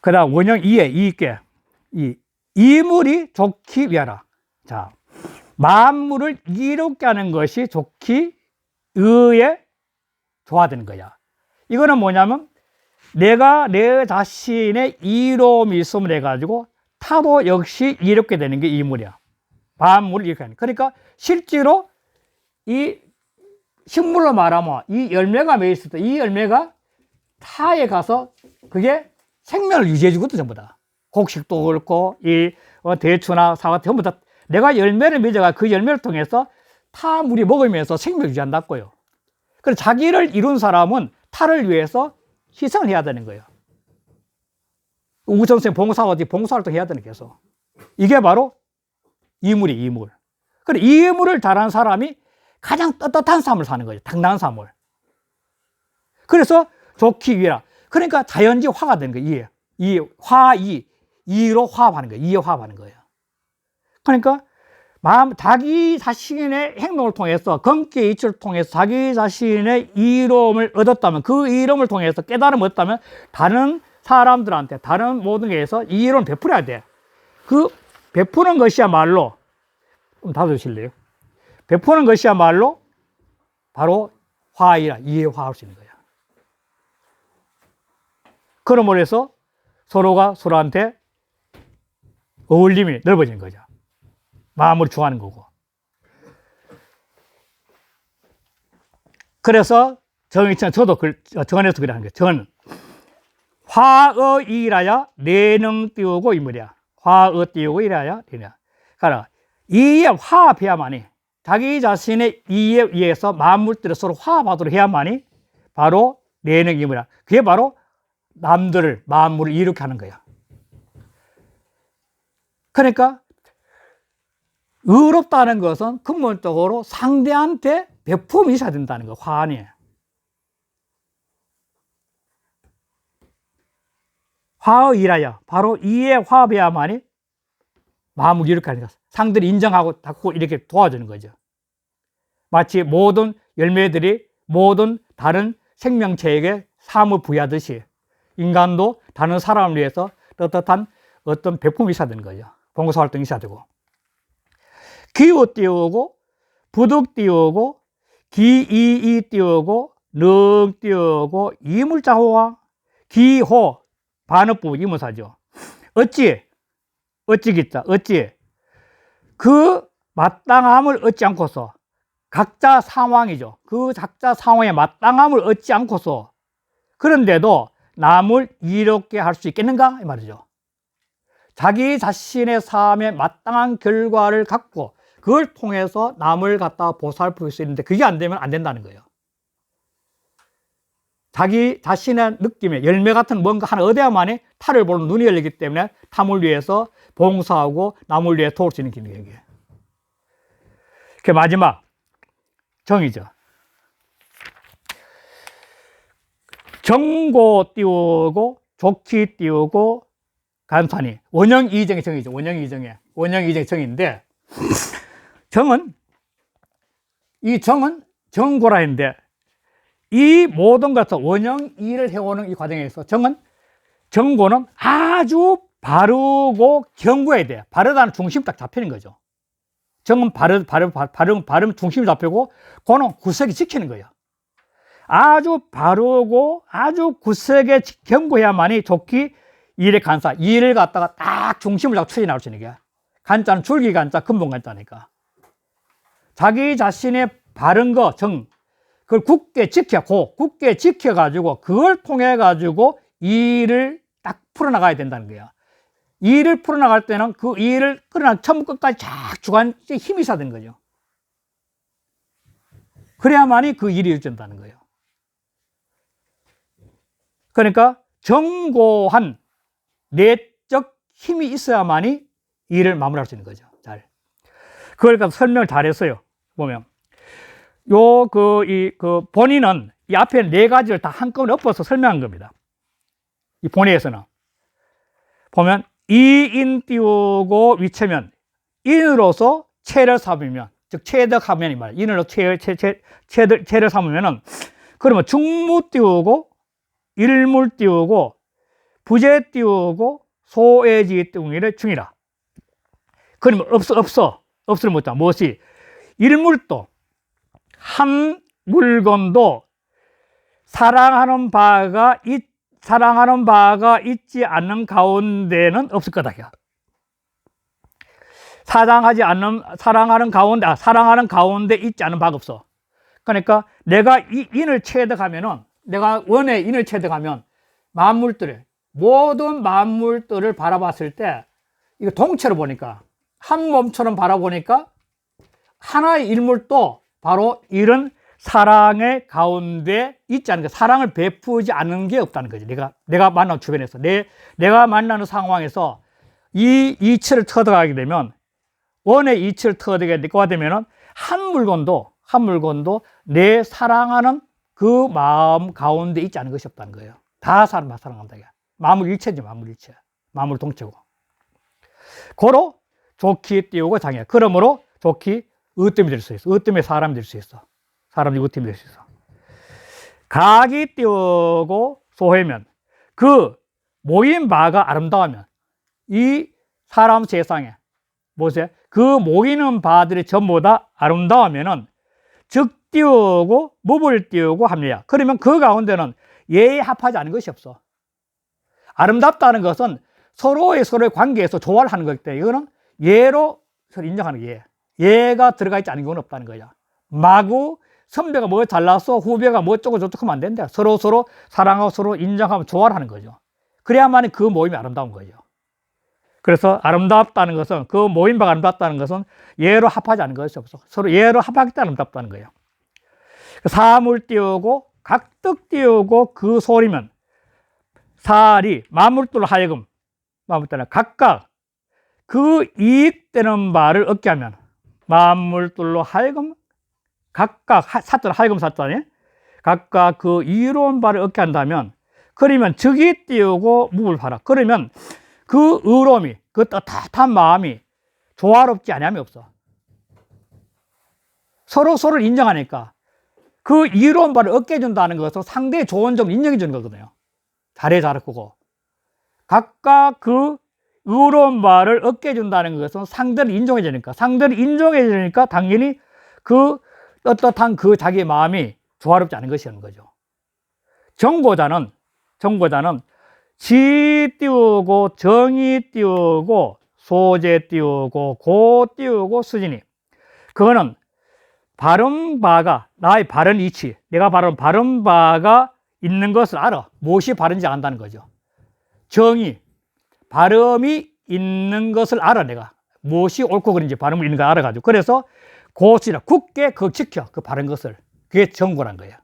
그 다음, 원형 이에, 이익계. 이물이 좋기 위하라. 자, 만물을 이롭게 하는 것이 좋기 의에 좋아되는 거야. 이거는 뭐냐면, 내가 내 자신의 이로움이 있음을 해가지고, 타도 역시 이롭게 되는 게 이물이야. 만물을 이렇게 하는. 그러니까 실제로 이 식물로 말하면 이 열매가 맺었을 때 이 열매가 타에 가서 그게 생명을 유지해 주거든, 전부 다. 곡식도 그렇고 이 대추나 사과 전부 다 내가 열매를 맺어가 그 열매를 통해서 타 물이 먹으면서 생명을 유지한다고요. 그래서 자기를 이룬 사람은 타를 위해서 희생을 해야 되는 거예요. 우선생 봉사활동 해야 되는 게서 이게 바로 이물. 그래, 이물을 잘하는 사람이 가장 떳떳한 삶을 사는 거죠. 당당한 삶을. 그래서 좋기 위하라. 그러니까 자연지 화가 되는 거예요. 이로 화합하는 거예요. 이에 화합하는 거예요. 그러니까 자기 자신의 행동을 통해서 건기의 이치를 통해서 자기 자신의 이로움을 얻었다면 그 이로움을 통해서 깨달음을 얻었다면 다른 사람들한테 다른 모든 게에서 이 이로움을 베풀어야 돼. 그 베푸는 것이야말로 닫아주실래요? 베푸는 것이야말로 바로 화이라 이에 화할 수 있는 거야. 그러므로 해서 서로가 서로한테 어울림이 넓어진 거죠. 마음으로 좋아하는 거고. 그래서 정의처럼 저도 정언에서 그래 하는 거예요. 전 화의이라야 내능 띄우고 인물이야. 화의 띄우고 이라야 되냐. 그러니까 이에 화합해야만이, 자기 자신의 이에 의해서 만물들을 서로 화합하도록 해야만이 바로 내능 인물이야. 그게 바로 남들을, 만물을 이룩게 하는 거야. 그러니까 의롭다는 것은 근본적으로 상대한테 베품이 있어야 된다는 거예요. 화환이. 화의이라야, 바로 이에 화합해야만이 마음을 이렇게 하는 거예요. 상대를 인정하고 닦고 이렇게 도와주는 거죠. 마치 모든 열매들이 모든 다른 생명체에게 삶을 부여하듯이 인간도 다른 사람을 위해서 떳떳한 어떤 베품이 있어야 되는 거죠. 봉사활동이 있어야 되고. 기우 띄우고, 부득 띄우고, 기이이 띄우고, 능 띄우고, 이물자호와 기호, 반어부 이문사죠. 어찌겠다. 그 마땅함을 얻지 않고서 각자 상황이죠. 그 각자 상황에 마땅함을 얻지 않고서 그런데도 남을 이롭게 할 수 있겠는가? 이 말이죠. 자기 자신의 삶에 마땅한 결과를 갖고 그걸 통해서 남을 갖다 보살필 수 있는데 그게 안 되면 안 된다는 거예요. 자기 자신의 느낌에 열매 같은 뭔가 하나 얻어야만이 타를 보는 눈이 열리기 때문에 탐을 위해서 봉사하고 남을 위해 도울 수 있는 기능이에요. 그 마지막 정이죠. 정고 띄우고 좋기 띄우고 간판이 원형이의정의 정이죠. 원형이의정의 정인데 이 정은 정고라 했는데 이 모든 것을 원형이의를 해오는 이 과정에서 정고는 아주 바르고 견고해야 돼요. 바르다는 중심 딱 잡히는 거죠. 정은 발음 중심이 잡히고 고는 구석이 지키는 거예요. 아주 바르고 아주 구석에 견고해야만이 좋기 일의 간사, 일을 갖다가 딱 중심을 잡고 추진할 수 있는 게 간자는 줄기 간자, 근본 간자니까. 자기 자신의 바른 거, 그걸 굳게 지켜가지고 그걸 통해가지고 일을 딱 풀어나가야 된다는 거야. 일을 풀어나갈 때는 그 일을 처음부터 끝까지 쫙 주관에 힘이 있어야 되는 거죠. 그래야만이 그 일이 이루어진다는 거예요. 그러니까 정고한 내적 힘이 있어야만이 일을 마무리할 수 있는 거죠. 잘. 그러니까 설명을 잘했어요. 보면. 본인은 이 앞에 네 가지를 다 한꺼번에 엎어서 설명한 겁니다. 이 본의에서는. 보면, 이인 띄우고 위체면, 인으로서 체를 삼으면, 즉, 체득하면 이 말이에요. 인으로 체를 삼으면은, 그러면 중무 띄우고, 일물 띄우고, 부재 띄우고, 소애지 띄우기를 중이라. 그러면 없을 못다. 무엇이? 일물도, 한 물건도 사랑하는 바가 있지 않는 가운데는 없을 거다. 사랑하는 가운데 있지 않은 바가 없어. 그러니까 내가 이 인을 체득하면은, 내가 원의 인을 체득하면 모든 만물들을 바라봤을 때 이거 동체로 보니까 한 몸처럼 바라보니까 하나의 일물도 바로 이런 사랑의 가운데 있지 않은 거, 사랑을 베푸지 않는 게 없다는 거죠. 내가 만나는 주변에서, 내가 만나는 상황에서 이 이치를 터득하게 되면, 원의 이치를 터득하게 되면은 한 물건도 내 사랑하는 그 마음 가운데 있지 않은 것이 없다는 거예요. 다 사랑한다. 마음을 일체죠, 마음을 동체고. 고로 좋기 띄우고 장애. 그러므로 좋기 의뜸이 될 수 있어. 의뜸의 사람이 될 수 있어. 사람이 의뜸이 될 수 있어. 각이 띄우고 소회면, 그 모인 바가 아름다우면, 이 사람 세상에 보세요. 그 모이는 바들이 전부 다 아름다우면은 즉 띄우고 무불 띄우고 합니다. 그러면 그 가운데는 예에 합하지 않은 것이 없어. 아름답다는 것은 서로의 관계에서 조화를 하는 거기 때문에 이거는 예로 서로 인정하는 게 예가 들어가 있지 않은 경우는 없다는 거야. 마구 선배가 뭐 잘났어, 후배가 뭐 어쩌고 저쩌고 하면 안 된다. 서로 사랑하고 서로 인정하면 조화를 하는 거죠. 그래야만 그 모임이 아름다운 거죠. 그래서 아름답다는 것은, 그 모임과 아름답다는 것은 예로 합하지 않은 것이 없어. 서로 예로 합하기 때문에 아름답다는 거예요. 사물 띄우고 각득 띄우고 그 소리면 살이 만물들로 하여금 각각 그 이익되는 바를 얻게 하면 만물들로 하여금 각각 사자는 하여금 사자니 각각 그 이로운 바를 얻게 한다면 그러면 적이 띄우고 무을 봐라. 그러면 그 의로움이 그 따뜻한 마음이 조화롭지 않음이 없어. 서로를 인정하니까 그 이로운 바를 얻게 해준다는 것은 상대의 좋은 점을 인정해 주는 거거든요. 잘했고 각각 그 의로운 바를 얻게 해준다는 것은 상대를 인정해 주니까 당연히 그 떳떳한 그 자기의 마음이 조화롭지 않은 것이라는 거죠. 정고자는 지 띄우고 정의 띄우고 소재 띄우고 고 띄우고 수진이, 그거는 바른 바가 나의 바른 이치, 내가 바른 바가 있는 것을 알아. 무엇이 바른지 안다는 거죠. 정의, 바름이 있는 것을 알아. 내가 무엇이 옳고 그른지 바름이 있는 걸 알아가지고, 그래서 고치라, 굳게 그 지켜, 그 바른 것을. 그게 정고란 거야.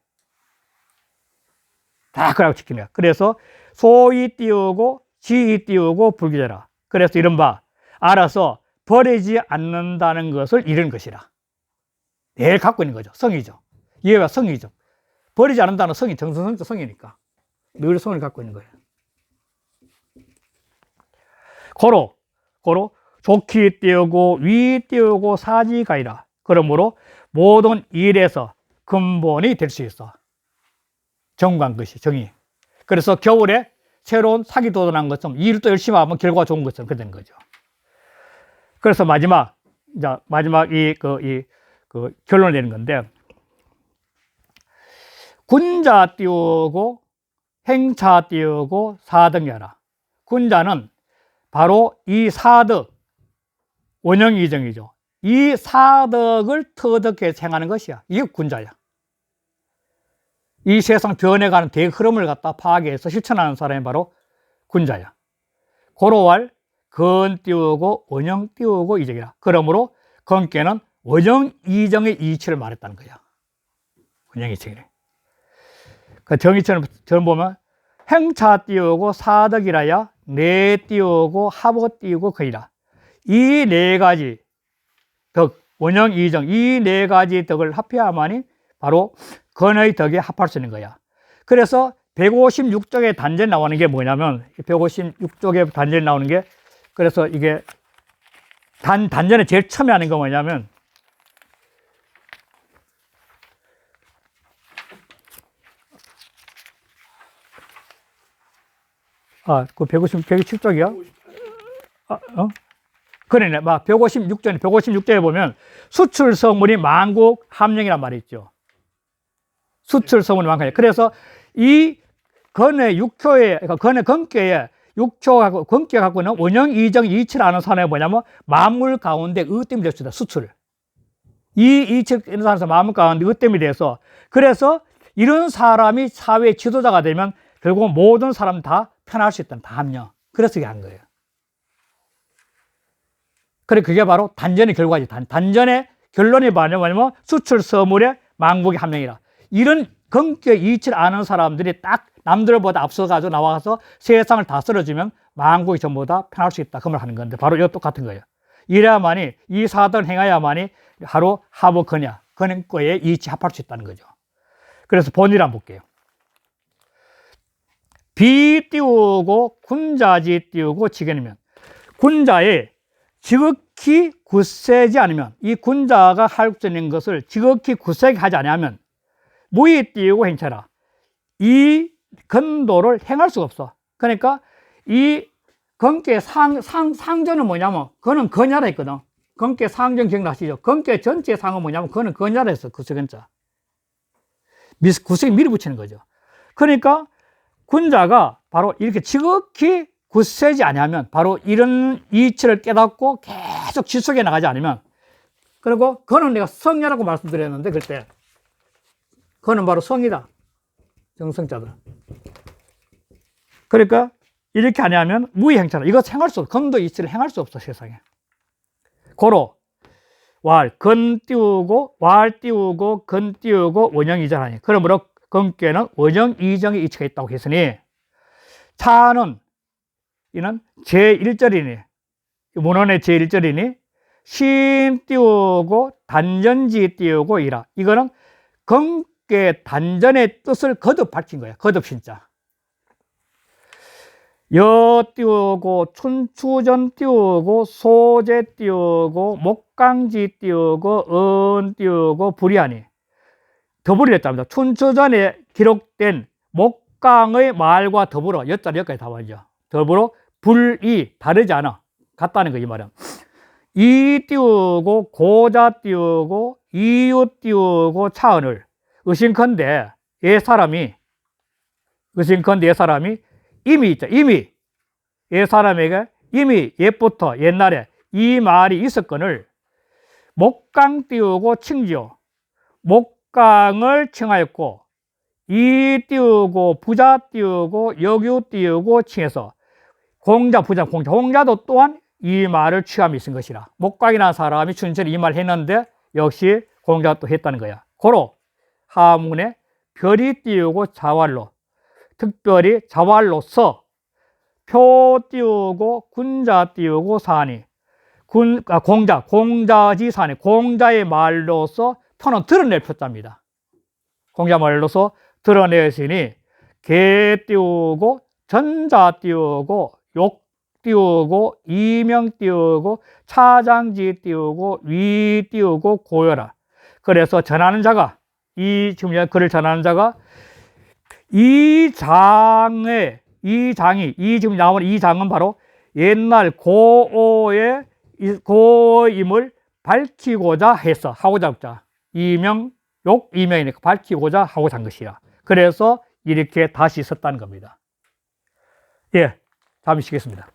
다 그러고 지키는 거야. 그래서 소위 띄우고 지이 띄우고 불기자라. 그래서 이런 바 알아서 버리지 않는다는 것을 이루는 것이라. 늘 갖고 있는 거죠. 성이죠. 이해가 성이죠. 버리지 않는다는 성이 정성성도 성이니까 늘 성을 갖고 있는 거예요. 고로 좋기 띄우고 위 띄우고 사지가이라. 그러므로 모든 일에서 근본이 될 수 있어. 정관 것이 정의. 그래서 겨울에 새로운 사기 도전한 것처럼 일을 또 열심히 하면 결과가 좋은 것처럼 그렇게 되는 거죠. 그래서 마지막 결론을 내는 건데, 군자 띄우고 행차 띄우고 사덕이하라. 군자는 바로 이 사덕, 원형이정이죠. 이 사덕을 터득해서 행하는 것이야. 이게 군자야. 이 세상 변해가는 대흐름을 갖다 파악해서 실천하는 사람이 바로 군자야. 고로왈 건 띄우고 원형 띄우고 이정이라. 그러므로 건께는 원형 이정의 이치를 말했다는 거야. 원형 이정이래. 그 정의처럼 보면 행차 띄우고 사덕이라야 내 띄우고 합어 띄우고 거이라. 이 네 가지 덕, 원형 이정, 이 네 가지 덕을 합해야만이 바로 건의 덕에 합할 수 있는 거야. 그래서 156쪽에 단전이 나오는 게 뭐냐면, 156쪽에 단전이 나오는 게, 그래서 이게 단전에 제일 처음에 하는 거 뭐냐면, 그 157쪽이야? 그러네. 156쪽에 보면 수출성문이 만국 함령이란 말이 있죠. 수출성문이 만국. 그래서 이 건의 육효에, 건의 건계에 육효하고 건계가 갖고 있는 원형 이정 이치를 아는 사람이 뭐냐면 만물 가운데 의땜이 될 수 있다. 수출. 이 이치를 아는 사람에서 만물 가운데 의땜이 돼서, 그래서 이런 사람이 사회 지도자가 되면 결국 모든 사람 다 편할 수 있다는, 다 합령. 그래서 이게 한 거예요. 그래, 그게 바로 단전의 결과지. 단전의 결론이 뭐냐면 수출 서물의 만국의 함령이라. 이런 건계 이치를 아는 사람들이 딱 남들보다 앞서가지고 나와서 세상을 다 쓸어주면 만국이 전부 다 편할 수 있다. 그 말 하는 건데, 바로 이거 똑같은 거예요. 이래야만이, 이 사덕을 행해야만이 바로 합어거냐, 건행거에 이치 합할 수 있다는 거죠. 그래서 본의를 한번 볼게요. 비 띄우고 군자지 띄우고 지견이면, 군자에 지극히 굳세지 않으면, 이 군자가 할 수 있는 것을 지극히 굳세게 하지 않으면 무이 띄우고 행차라. 이 건도를 행할 수가 없어. 그러니까 이 건계 상전은 뭐냐면, 그거는 거냐라 했거든. 건계 상전 기억나시죠? 건계 전체 상은 뭐냐면, 그거는 거냐라 했어. 구석연자. 구석에 밀어붙이는 거죠. 그러니까 군자가 바로 이렇게 지극히 굳세지 아니하면 바로 이런 이치를 깨닫고 계속 지속해 나가지 않으면, 그리고 그는 내가 성녀라고 말씀드렸는데 그때 그는 바로 성이다. 정성자들. 그러니까 이렇게 하냐면 무의행차다. 이거 행할 수 없어. 금도 이치를 행할 수 없어, 세상에. 고로 건 띄우고 건 띄우고 원형 이전하니. 그러므로 금괴는 원형 이정의 이치가 있다고 했으니, 차는 이는 제1절이니, 문헌의 제1절이니, 신 띄우고 단전지 띄우고 이라. 이거는 금괴 단전의 뜻을 거듭 밝힌 거야. 거듭 신자. 여 띄우고 춘추전 띄우고 소재 띄우고 목강지 띄우고 은 띄우고 불이하니. 더불이 했답니다. 춘추전에 기록된 목강의 말과 더불어, 여자리 여기까지 다 와죠. 더불어 불이 다르지 않아. 같다는 거, 이 말은. 이 띄우고 고자 띄우고 이유 띄우고 차은을 의심컨대 옛사람이 이미 있죠. 이미 옛사람에게 이미 옛부터 옛날에 이 말이 있었거늘 목강 띄우고 칭지요. 목강을 칭하였고 이 띄우고 부자 띄우고 여규 띄우고 칭해서 공자도 또한 이 말을 취함이 있은 것이라. 목강이라는 사람이 춘천에 이 말을 했는데 역시 공자가 또 했다는 거야. 고로 하문에 별이 띄우고 자왈로, 특별히 자왈로서 표 띄우고 군자 띄우고 사니, 공자지 사니, 공자의 말로서 표는 드러낼 표자입니다. 공자 말로서 드러내시니 개 띄우고 전자 띄우고 욕 띄우고 이명 띄우고 차장지 띄우고 위 띄우고 고여라. 그래서 전하는 자가, 이 지금 글을 전하는 자가 이 지금 나오는 이 장은 바로 옛날 고어의 고임을 밝히고자 해서 하고자 합자. 이명, 욕, 이명이니까 밝히고자 하고자 한 것이야. 그래서 이렇게 다시 썼다는 겁니다. 예, 잠시 쉬겠습니다.